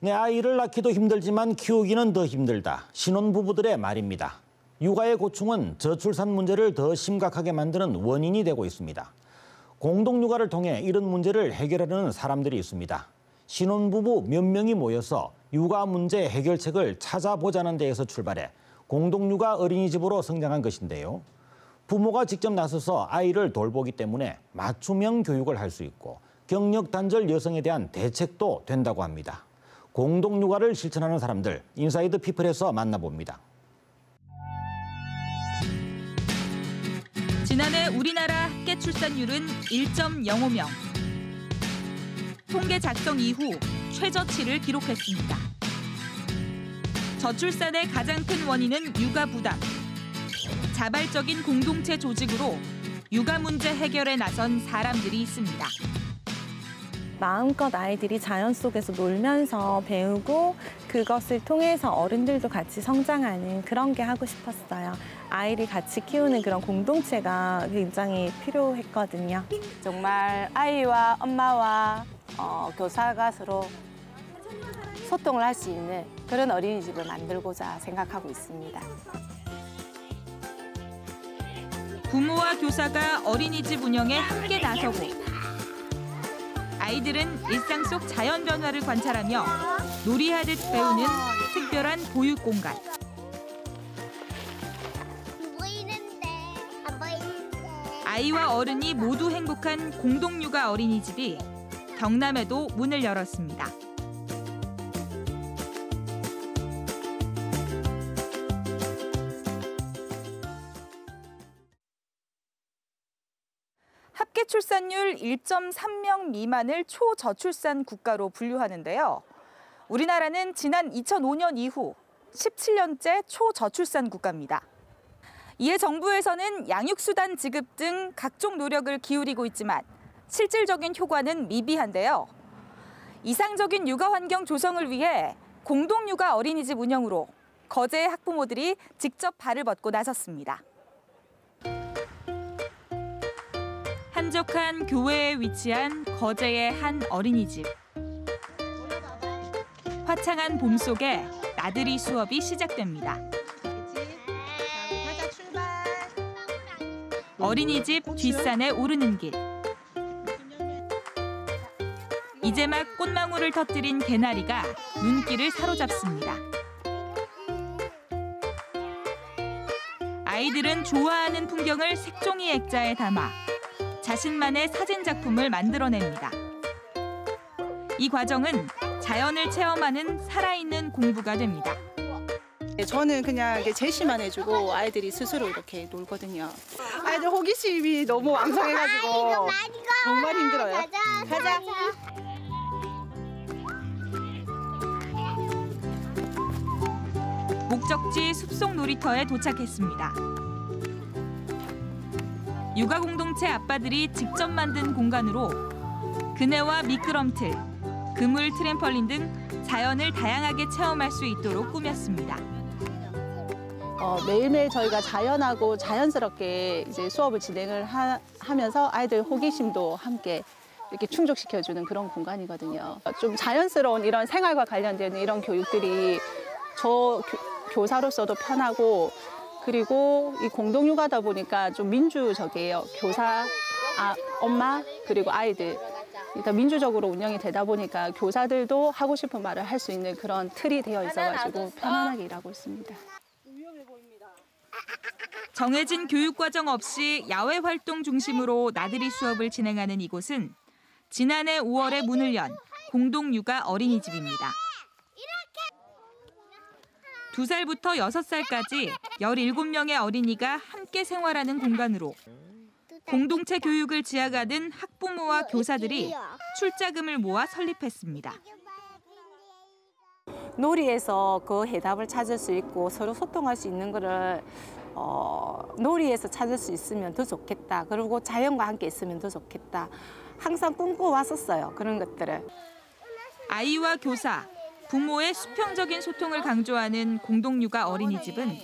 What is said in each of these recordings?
내 아이를 낳기도 힘들지만 키우기는 더 힘들다. 신혼부부들의 말입니다. 육아의 고충은 저출산 문제를 더 심각하게 만드는 원인이 되고 있습니다. 공동육아를 통해 이런 문제를 해결하려는 사람들이 있습니다. 신혼부부 몇 명이 모여서 육아 문제 해결책을 찾아보자는 데에서 출발해 공동육아 어린이집으로 성장한 것인데요. 부모가 직접 나서서 아이를 돌보기 때문에 맞춤형 교육을 할 수 있고 경력 단절 여성에 대한 대책도 된다고 합니다. 공동육아를 실천하는 사람들, 인사이드 피플에서 만나봅니다. 지난해 우리나라 합계 출산율은 1.05명. 통계 작성 이후 최저치를 기록했습니다. 저출산의 가장 큰 원인은 육아 부담. 자발적인 공동체 조직으로 육아 문제 해결에 나선 사람들이 있습니다. 마음껏 아이들이 자연 속에서 놀면서 배우고 그것을 통해서 어른들도 같이 성장하는 그런 게 하고 싶었어요. 아이를 같이 키우는 그런 공동체가 굉장히 필요했거든요. 정말 아이와 엄마와 교사가 서로 소통을 할 수 있는 그런 어린이집을 만들고자 생각하고 있습니다. 부모와 교사가 어린이집 운영에 함께 나서고 아이들은 일상 속 자연 변화를 관찰하며 놀이하듯 배우는 특별한 보육 공간. 아이와 어른이 모두 행복한 공동육아 어린이집이 경남에도 문을 열었습니다. 합계 출산율 1.3명 미만을 초저출산 국가로 분류하는데요. 우리나라는 지난 2005년 이후 17년째 초저출산 국가입니다. 이에 정부에서는 양육수단 지급 등 각종 노력을 기울이고 있지만 실질적인 효과는 미비한데요. 이상적인 육아 환경 조성을 위해 공동육아 어린이집 운영으로 거제의 학부모들이 직접 발을 뻗고 나섰습니다. 한적한 교외에 위치한 거제의 한 어린이집. 화창한 봄 속에 나들이 수업이 시작됩니다. 어린이집 뒷산에 오르는 길. 이제 막 꽃망울을 터뜨린 개나리가 눈길을 사로잡습니다. 아이들은 좋아하는 풍경을 색종이 액자에 담아 자신만의 사진 작품을 만들어냅니다. 이 과정은 자연을 체험하는 살아있는 공부가 됩니다. 저는 그냥 제시만 해주고 아이들이 스스로 이렇게 놀거든요. 아이들 호기심이 너무 왕성해가지고 정말 힘들어요. 가자. 목적지 숲속 놀이터에 도착했습니다. 육아 공동체 아빠들이 직접 만든 공간으로 그네와 미끄럼틀, 그물 트램펄린 등 자연을 다양하게 체험할 수 있도록 꾸몄습니다. 매일매일 저희가 자연하고 자연스럽게 이제 수업을 진행을 하면서 아이들 호기심도 함께 이렇게 충족시켜주는 그런 공간이거든요. 좀 자연스러운 이런 생활과 관련된 이런 교육들이 저 교사로서도 편하고 그리고 이 공동육아다 보니까 좀 민주적이에요. 교사, 엄마, 그리고 아이들. 그러니까 민주적으로 운영이 되다 보니까 교사들도 하고 싶은 말을 할 수 있는 그런 틀이 되어 있어가지고 편안하게 일하고 있습니다. 정해진 교육과정 없이 야외 활동 중심으로 나들이 수업을 진행하는 이곳은 지난해 5월에 문을 연 공동육아 어린이집입니다. 2살부터 6살까지 17명의 어린이가 함께 생활하는 공간으로 공동체 교육을 지향하는 학부모와 교사들이 출자금을 모아 설립했습니다. 놀이에서 그 해답을 찾을 수 있고 서로 소통할 수 있는 거를 놀이에서 찾을 수 있으면 더 좋겠다. 그리고 자연과 함께 있으면 더 좋겠다. 항상 꿈꿔왔었어요, 그런 것들을. 아이와 교사, 부모의 수평적인 소통을 강조하는 공동육아 어린이집은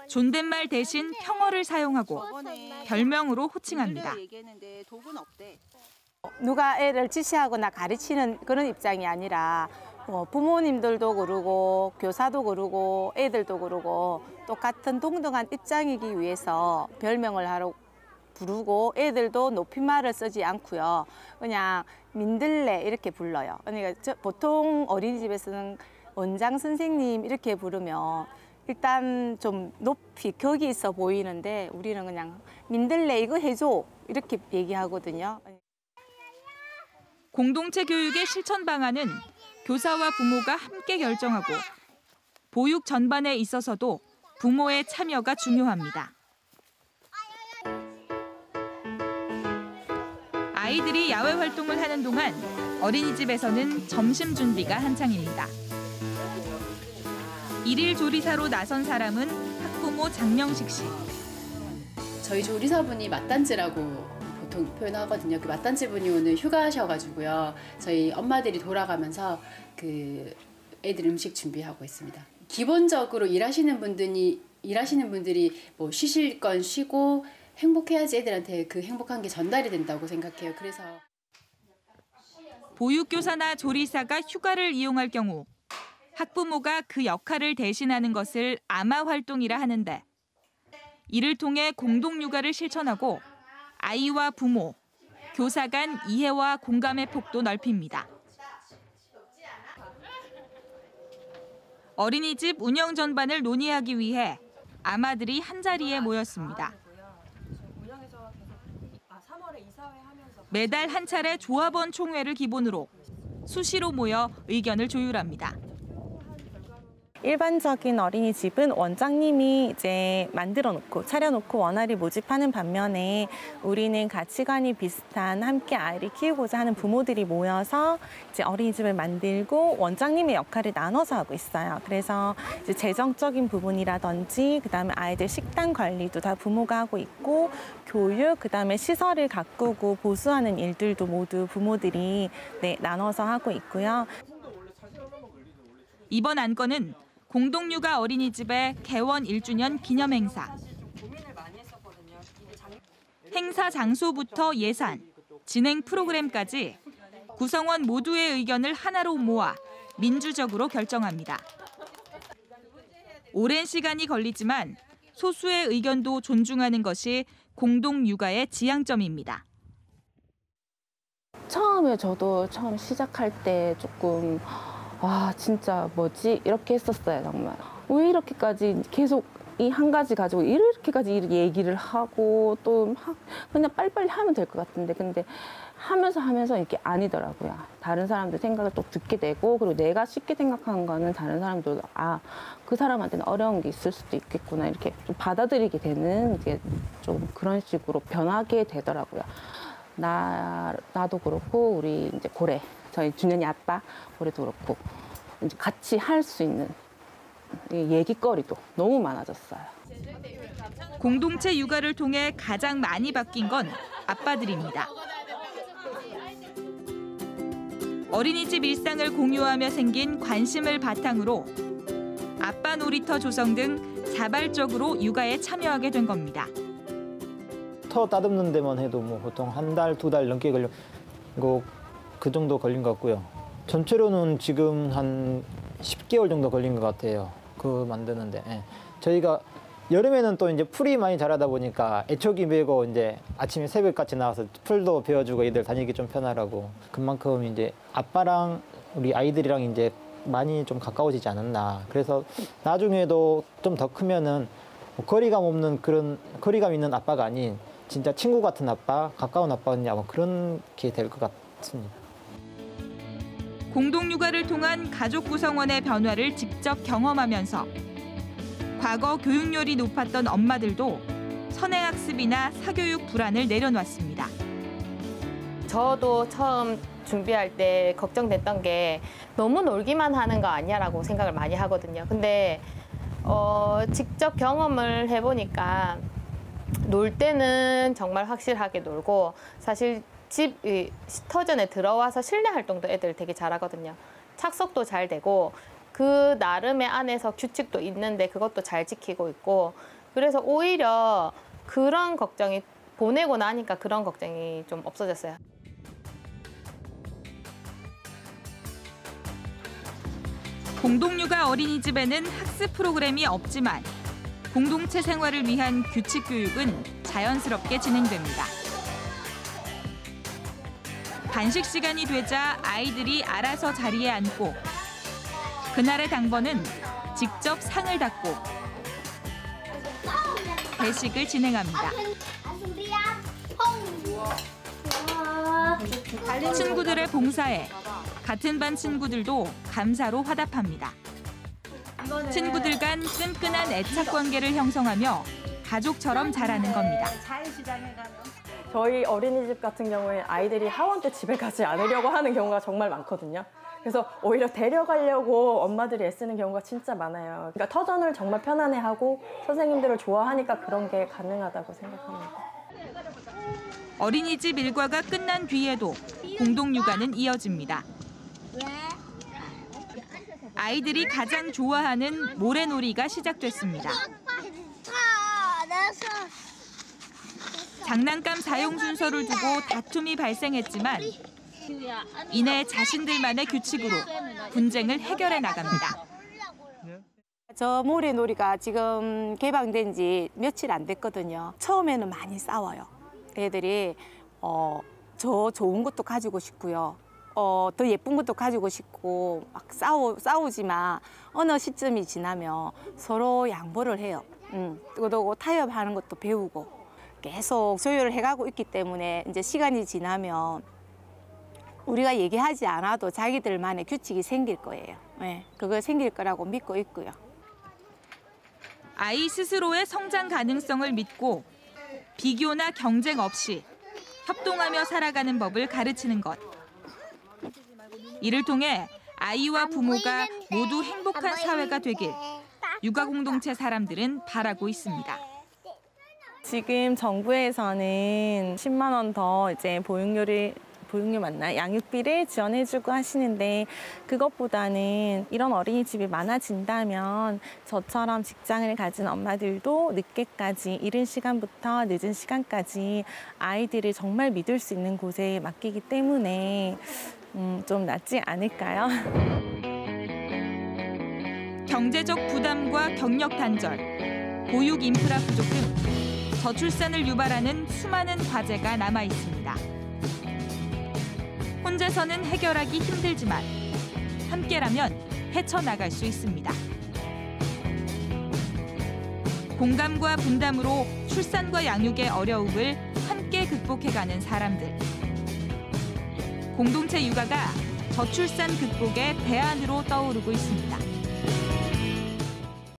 존댓말 대신 평어를 사용하고 별명으로 호칭합니다. 누가 애를 지시하거나 가르치는 그런 입장이 아니라 부모님들도 그러고 교사도 그러고 애들도 그러고 똑같은 동등한 입장이기 위해서 별명을 하러 부르고 애들도 높임말을 쓰지 않고요. 그냥 민들레 이렇게 불러요. 그러니까 보통 어린이집에서는 원장 선생님 이렇게 부르면 일단 좀 높이 격이 있어 보이는데 우리는 그냥 민들레 이거 해줘 이렇게 얘기하거든요. 공동체 교육의 실천 방안은 교사와 부모가 함께 결정하고 보육 전반에 있어서도 부모의 참여가 중요합니다. 아이들이 야외 활동을 하는 동안 어린이집에서는 점심 준비가 한창입니다. 일일 조리사로 나선 사람은 학부모 장명식 씨. 저희 조리사분이 맞단지라고 보통 표현하거든요. 그 맞단지 분이 오늘 휴가셔가지고요. 저희 엄마들이 돌아가면서 그 애들 음식 준비하고 있습니다. 기본적으로 일하시는 분들이 뭐 쉬실 건 쉬고 행복해야지 애들한테 그 행복한 게 전달이 된다고 생각해요. 그래서 보육교사나 조리사가 휴가를 이용할 경우 학부모가 그 역할을 대신하는 것을 아마 활동이라 하는데 이를 통해 공동육아를 실천하고 아이와 부모, 교사 간 이해와 공감의 폭도 넓힙니다. 어린이집 운영 전반을 논의하기 위해 아마들이 한자리에 모였습니다. 매달 한 차례 조합원 총회를 기본으로 수시로 모여 의견을 조율합니다. 일반적인 어린이집은 원장님이 이제 만들어 놓고 차려놓고 원활히 모집하는 반면에 우리는 가치관이 비슷한 함께 아이를 키우고자 하는 부모들이 모여서 이제 어린이집을 만들고 원장님의 역할을 나눠서 하고 있어요. 그래서 이제 재정적인 부분이라든지 그다음에 아이들 식단 관리도 다 부모가 하고 있고 교육 그다음에 시설을 가꾸고 보수하는 일들도 모두 부모들이 나눠서 하고 있고요. 이번 안건은 공동육아 어린이집의 개원 1주년 기념 행사. 행사 장소부터 예산, 진행 프로그램까지 구성원 모두의 의견을 하나로 모아 민주적으로 결정합니다. 오랜 시간이 걸리지만 소수의 의견도 존중하는 것이 공동육아의 지향점입니다. 처음에 저도 처음 시작할 때 조금 와 진짜 뭐지 이렇게 했었어요. 정말 왜 이렇게까지 계속 이 한 가지 가지고 이렇게까지 얘기를 하고 또 막 그냥 빨리빨리 하면 될 것 같은데 근데 하면서 이게 아니더라고요. 다른 사람들 생각을 또 듣게 되고 그리고 내가 쉽게 생각하는 거는 다른 사람들도 그 사람한테는 어려운 게 있을 수도 있겠구나 이렇게 좀 받아들이게 되는 게 좀 그런 식으로 변하게 되더라고요. 나도 그렇고 우리 이제 고래 저희 준현이 아빠 올해도 그렇고 이제 같이 할 수 있는 얘기거리도 너무 많아졌어요. 공동체 육아를 통해 가장 많이 바뀐 건 아빠들입니다. 어린이집 일상을 공유하며 생긴 관심을 바탕으로 아빠 놀이터 조성 등 자발적으로 육아에 참여하게 된 겁니다. 터 따듬는 데만 해도 뭐 보통 한 달, 2달 넘게 걸리고 그 정도 걸린 것 같고요. 전체로는 지금 한 10개월 정도 걸린 것 같아요. 그 만드는데. 예. 저희가 여름에는 또 이제 풀이 많이 자라다 보니까 애초기 메고 이제 아침에 새벽같이 나와서 풀도 베어주고 애들 다니기 좀 편하라고. 그만큼 이제 아빠랑 우리 아이들이랑 이제 많이 좀 가까워지지 않았나. 그래서 나중에도 좀 더 크면은 뭐 거리감 있는 아빠가 아닌 진짜 친구 같은 아빠, 가까운 아빠냐 뭐 그런 게 될 것 같습니다. 공동육아를 통한 가족 구성원의 변화를 직접 경험하면서 과거 교육열이 높았던 엄마들도 선행학습이나 사교육 불안을 내려놨습니다. 저도 처음 준비할 때 걱정됐던 게 너무 놀기만 하는 거 아니야라고 생각을 많이 하거든요. 근데 직접 경험을 해보니까 놀 때는 정말 확실하게 놀고 사실 집 터전에 들어와서 실내 활동도 애들 되게 잘하거든요. 착석도 잘 되고 그 나름의 안에서 규칙도 있는데 그것도 잘 지키고 있고 그래서 오히려 그런 걱정이 보내고 나니까 그런 걱정이 좀 없어졌어요. 공동육아 어린이집에는 학습 프로그램이 없지만 공동체 생활을 위한 규칙 교육은 자연스럽게 진행됩니다. 간식 시간이 되자 아이들이 알아서 자리에 앉고 그날의 당번은 직접 상을 닫고 배식을 진행합니다. 친구들의 봉사에 같은 반 친구들도 감사로 화답합니다. 친구들 간 끈끈한 애착 관계를 형성하며 가족처럼 자라는 겁니다. 저희 어린이집 같은 경우에 아이들이 하원 때 집에 가지 않으려고 하는 경우가 정말 많거든요. 그래서 오히려 데려가려고 엄마들이 애쓰는 경우가 진짜 많아요. 그러니까 터전을 정말 편안해하고 선생님들을 좋아하니까 그런 게 가능하다고 생각합니다. 어린이집 일과가 끝난 뒤에도 공동육아는 이어집니다. 아이들이 가장 좋아하는 모래놀이가 시작됐습니다. 장난감 사용 순서를 두고 다툼이 발생했지만 이내 자신들만의 규칙으로 분쟁을 해결해 나갑니다. 저 모래놀이가 지금 개방된 지 며칠 안 됐거든요. 처음에는 많이 싸워요. 애들이 저 좋은 것도 가지고 싶고요. 더 예쁜 것도 가지고 싶고 막 싸우지만 어느 시점이 지나면 서로 양보를 해요. 그리고 타협하는 것도 배우고 계속 조율을 해가고 있기 때문에 이제 시간이 지나면 우리가 얘기하지 않아도 자기들만의 규칙이 생길 거예요. 네, 그거 생길 거라고 믿고 있고요. 아이 스스로의 성장 가능성을 믿고 비교나 경쟁 없이 협동하며 살아가는 법을 가르치는 것. 이를 통해 아이와 부모가 모두 행복한 사회가 되길 육아 공동체 사람들은 바라고 있습니다. 지금 정부에서는 10만 원 더 이제 보육료 맞나? 양육비를 지원해주고 하시는데 그것보다는 이런 어린이집이 많아진다면 저처럼 직장을 가진 엄마들도 늦게까지 이른 시간부터 늦은 시간까지 아이들을 정말 믿을 수 있는 곳에 맡기기 때문에 좀 낫지 않을까요? 경제적 부담과 경력 단절, 보육 인프라 부족 등 저출산을 유발하는 수많은 과제가 남아 있습니다. 혼자서는 해결하기 힘들지만 함께라면 헤쳐나갈 수 있습니다. 공감과 분담으로 출산과 양육의 어려움을 함께 극복해가는 사람들. 공동체 육아가 저출산 극복의 대안으로 떠오르고 있습니다.